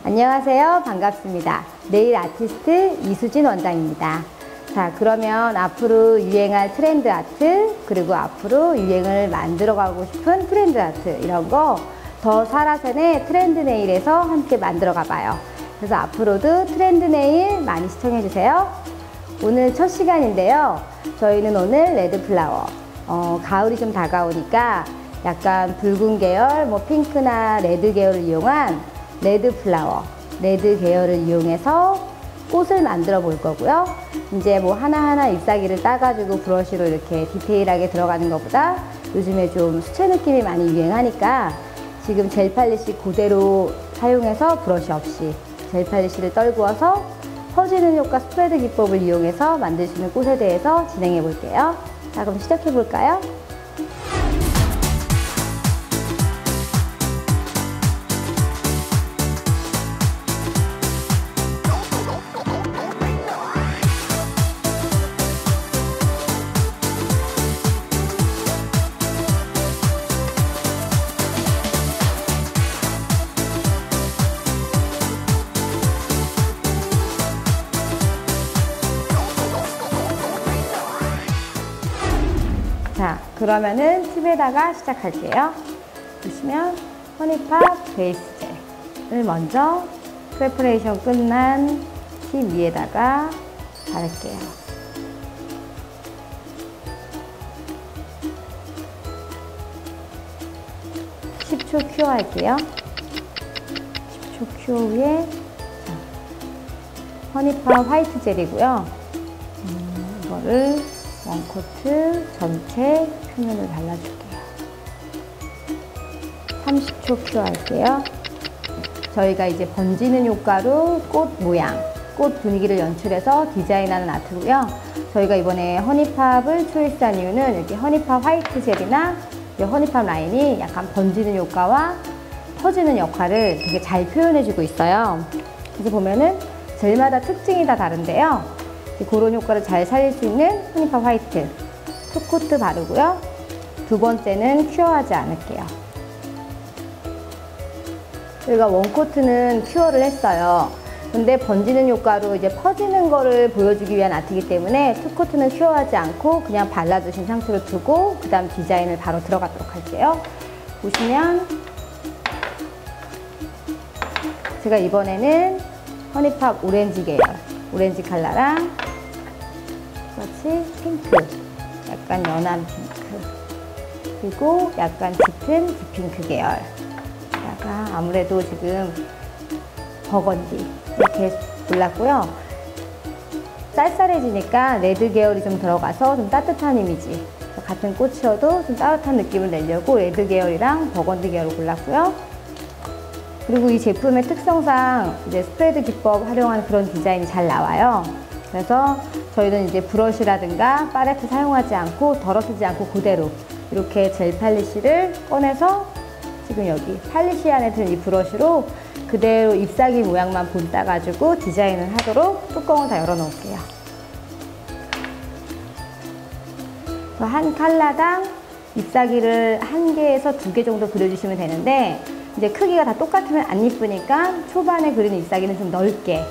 안녕하세요. 반갑습니다. 네일 아티스트 이수진 원장입니다. 자, 그러면 앞으로 유행할 트렌드 아트, 그리고 앞으로 유행을 만들어가고 싶은 트렌드 아트, 이런 거 더 사라센의 트렌드 네일에서 함께 만들어가 봐요. 그래서 앞으로도 트렌드 네일 많이 시청해주세요. 오늘 첫 시간인데요. 저희는 오늘 레드 플라워, 가을이 좀 다가오니까 약간 붉은 계열, 핑크나 레드 계열을 이용한 레드 플라워, 레드 계열을 이용해서 꽃을 만들어 볼 거고요. 이제 하나하나 잎사귀를 따가지고 브러쉬로 이렇게 디테일하게 들어가는 것보다 요즘에 좀 수채 느낌이 많이 유행하니까 지금 젤 팔리시 그대로 사용해서 브러쉬 없이 젤 팔리시를 떨구어서 퍼지는 효과 스프레드 기법을 이용해서 만들 수 있는 꽃에 대해서 진행해 볼게요. 자, 그럼 시작해 볼까요? 자, 그러면은 팁에다가 시작할게요. 보시면 허니팝 베이스 젤을 먼저 프레퍼레이션 끝난 팁 위에다가 바를게요. 10초 큐어 할게요. 10초 큐어 후에 허니팝 화이트 젤이고요. 이거를 원코트 전체 표면을 발라줄게요. 30초 큐어 할게요. 저희가 이제 번지는 효과로 꽃 모양, 꽃 분위기를 연출해서 디자인하는 아트고요. 저희가 이번에 허니팝을 초이스한 이유는 이렇게 허니팝 화이트 젤이나 허니팝 라인이 약간 번지는 효과와 퍼지는 역할을 되게 잘 표현해주고 있어요. 그래서 보면은 젤마다 특징이 다 다른데요. 그런 효과를 잘 살릴 수 있는 허니팝 화이트 투코트 바르고요. 두 번째는 큐어하지 않을게요. 저희가 원코트는 큐어를 했어요. 근데 번지는 효과로 이제 퍼지는 거를 보여주기 위한 아트이기 때문에 투코트는 큐어하지 않고 그냥 발라주신 상태로 두고 그 다음 디자인을 바로 들어가도록 할게요. 보시면 제가 이번에는 허니팝 오렌지 계열, 오렌지 컬러랑 같이 핑크, 약간 연한 핑크, 그리고 약간 짙은 딥핑크 계열, 다가 아무래도 지금 버건디 이렇게 골랐고요. 쌀쌀해지니까 레드 계열이 좀 들어가서 좀 따뜻한 이미지, 같은 꽃이어도 좀 따뜻한 느낌을 내려고 레드 계열이랑 버건디 계열을 골랐고요. 그리고 이 제품의 특성상 이제 스프레드 기법 활용한 그런 디자인이 잘 나와요. 그래서 저희는 이제 브러쉬라든가 팔레트 사용하지 않고 덜어쓰지 않고 그대로 이렇게 젤 팔리시를 꺼내서 지금 여기 팔리시 안에 든 이 브러쉬로 그대로 잎사귀 모양만 본따가지고 디자인을 하도록 뚜껑을 다 열어 놓을게요. 한 컬러당 잎사귀를 1개에서 2개 정도 그려주시면 되는데 이제 크기가 다 똑같으면 안 이쁘니까 초반에 그리는 잎사귀는 좀 넓게,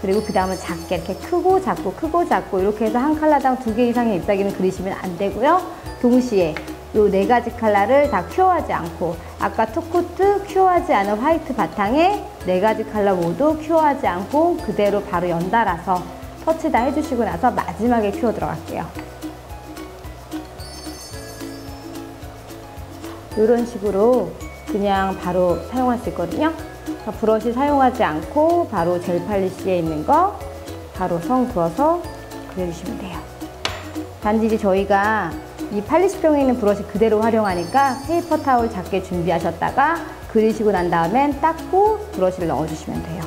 그리고 그 다음은 작게, 이렇게 크고 작고 크고 작고 이렇게 해서 한 컬러당 2개 이상의 잎사귀는 그리시면 안 되고요. 동시에 이 4가지 컬러를 다 큐어하지 않고 아까 투코트 큐어하지 않은 화이트 바탕에 4가지 컬러 모두 큐어하지 않고 그대로 바로 연달아서 터치 다 해주시고 나서 마지막에 큐어 들어갈게요. 이런 식으로 그냥 바로 사용할 수 있거든요. 브러쉬 사용하지 않고 바로 젤 팔리시에 있는 거 바로 성 그어서 그려주시면 돼요. 단지 이제 저희가 이 팔리시병에 있는 브러쉬 그대로 활용하니까 페이퍼 타올 작게 준비하셨다가 그리시고 난 다음엔 닦고 브러쉬를 넣어주시면 돼요.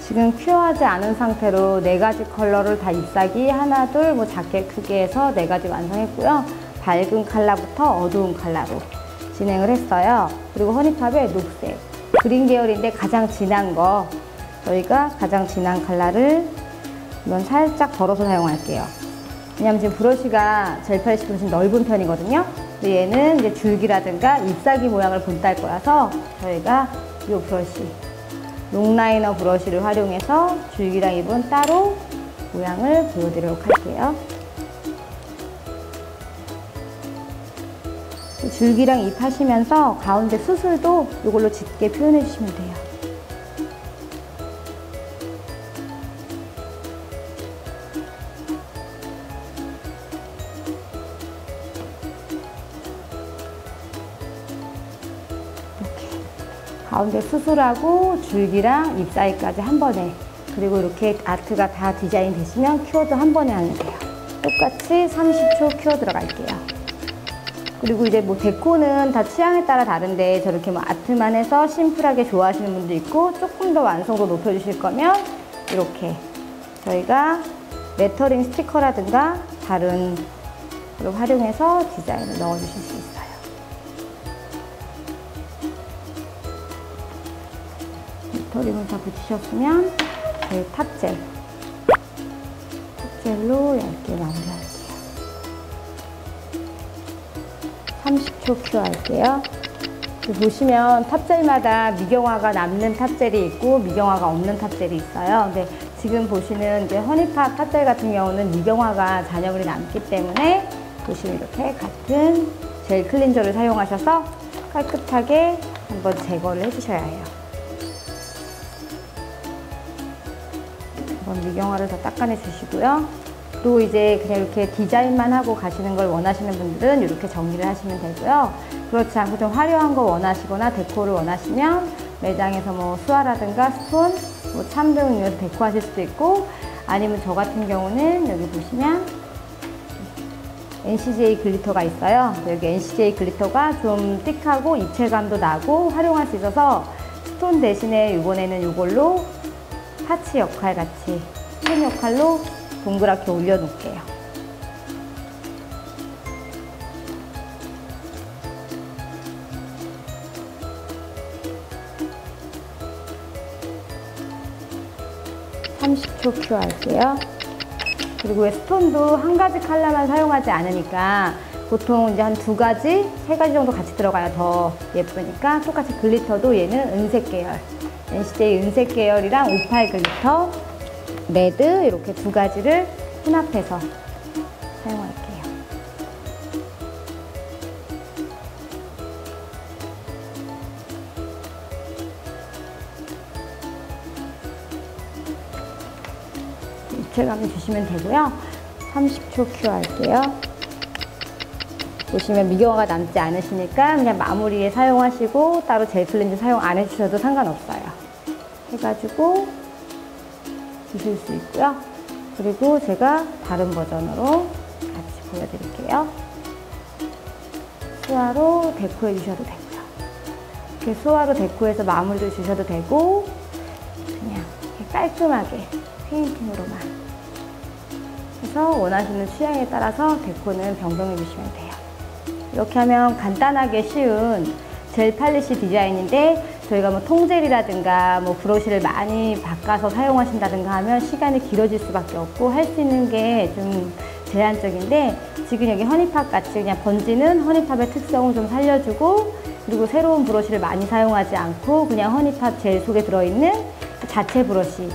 지금 큐어하지 않은 상태로 4가지 컬러를 다 잎사귀 하나, 둘, 작게 크게 해서 4가지 완성했고요. 밝은 컬러부터 어두운 컬러로 진행을 했어요. 그리고 허니팝에 녹색, 그린 계열인데 가장 진한 거 저희가 가장 진한 컬러를 이건 살짝 덜어서 사용할게요. 왜냐면 지금 브러쉬가 젤 팔리시 브러쉬는 넓은 편이거든요. 근데 얘는 이제 줄기라든가 잎사귀 모양을 본딸 거라서 저희가 이 브러쉬, 롱라이너 브러쉬를 활용해서 줄기랑 잎은 따로 모양을 보여드리도록 할게요. 줄기랑 잎 하시면서 가운데 수술도 이걸로 짙게 표현해 주시면 돼요. 가운데 수술하고 줄기랑 잎 사이까지 한 번에, 그리고 이렇게 아트가 다 디자인 되시면 큐어도 한 번에 하면 돼요. 똑같이 30초 큐어 들어갈게요. 그리고 이제 뭐 데코는 다 취향에 따라 다른데 저렇게 뭐 아트만 해서 심플하게 좋아하시는 분도 있고 조금 더 완성도 높여주실 거면 이렇게 저희가 레터링 스티커라든가 다른 걸 활용해서 디자인을 넣어주실 수 있어요. 레터링을 다 붙이셨으면 저희 탑젤로 얇게 마무리할게요. 30초 큐 할게요. 보시면 탑젤마다 미경화가 남는 탑젤이 있고 미경화가 없는 탑젤이 있어요. 근데 지금 보시는 이제 허니팝 탑젤 같은 경우는 미경화가 잔여물이 남기 때문에 보시면 이렇게 같은 젤 클린저를 사용하셔서 깨끗하게 한번 제거를 해주셔야 해요. 한번 미경화를 더 닦아내 주시고요. 그리고 이제 그냥 이렇게 디자인만 하고 가시는 걸 원하시는 분들은 이렇게 정리를 하시면 되고요. 그렇지 않고 좀 화려한 거 원하시거나 데코를 원하시면 매장에서 뭐 수화라든가 스톤, 뭐 참 등 이용해서 데코하실 수도 있고, 아니면 저 같은 경우는 여기 보시면 NCJ 글리터가 있어요. 여기 NCJ 글리터가 좀 띡하고 입체감도 나고 활용할 수 있어서 스톤 대신에 이번에는 이걸로 파츠 역할 같이 스톤 역할로 동그랗게 올려놓을게요. (30초) 큐 할게요. 그리고 왜 스톤도 한 가지 컬러만 사용하지 않으니까 보통 이제 한 두 가지, 세 가지 정도 같이 들어가야 더 예쁘니까 똑같이 글리터도 얘는 은색 계열, NCJ 은색 계열이랑 오팔 글리터, 레드 이렇게 두 가지를 혼합해서 사용할게요. 입체감을 주시면 되고요. 30초 큐 할게요. 보시면 미경화가 남지 않으시니까 그냥 마무리에 사용하시고 따로 젤 클렌저 사용 안 해주셔도 상관없어요. 해가지고 주실 수 있고요. 그리고 제가 다른 버전으로 같이 보여드릴게요. 수화로 데코해 주셔도 되고요. 이렇게 수화로 데코해서 마무리를 주셔도 되고, 그냥 이렇게 깔끔하게 페인팅으로만 해서 원하시는 취향에 따라서 데코는 변경해 주시면 돼요. 이렇게 하면 간단하게 쉬운 젤 팔리시 디자인인데, 저희가 뭐 통젤이라든가 뭐 브러쉬를 많이 바꿔서 사용하신다든가 하면 시간이 길어질 수밖에 없고 할 수 있는 게 좀 제한적인데, 지금 여기 허니팝 같이 그냥 번지는 허니팝의 특성을 좀 살려주고, 그리고 새로운 브러쉬를 많이 사용하지 않고 그냥 허니팝 젤 속에 들어있는 자체 브러쉬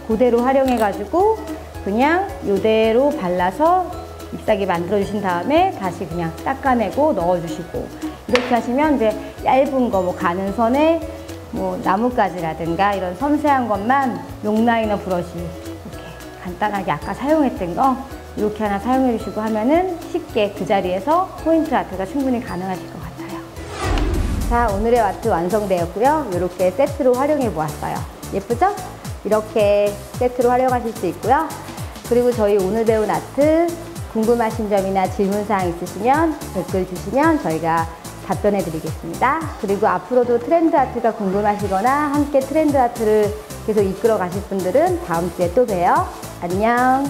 그대로 활용해 가지고 그냥 이대로 발라서 잎사귀 만들어 주신 다음에 다시 그냥 닦아내고 넣어 주시고, 이렇게 하시면 이제 얇은 거 뭐 가는 선에 뭐 나뭇가지라든가 이런 섬세한 것만 롱라이너 브러쉬 이렇게 간단하게 아까 사용했던 거 이렇게 하나 사용해 주시고 하면은 쉽게 그 자리에서 포인트 아트가 충분히 가능하실 것 같아요. 자, 오늘의 아트 완성되었고요. 이렇게 세트로 활용해 보았어요. 예쁘죠? 이렇게 세트로 활용하실 수 있고요. 그리고 저희 오늘 배운 아트 궁금하신 점이나 질문사항 있으시면 댓글 주시면 저희가 답변해 드리겠습니다. 그리고 앞으로도 트렌드 아트가 궁금하시거나 함께 트렌드 아트를 계속 이끌어 가실 분들은 다음 주에 또 봬요. 안녕.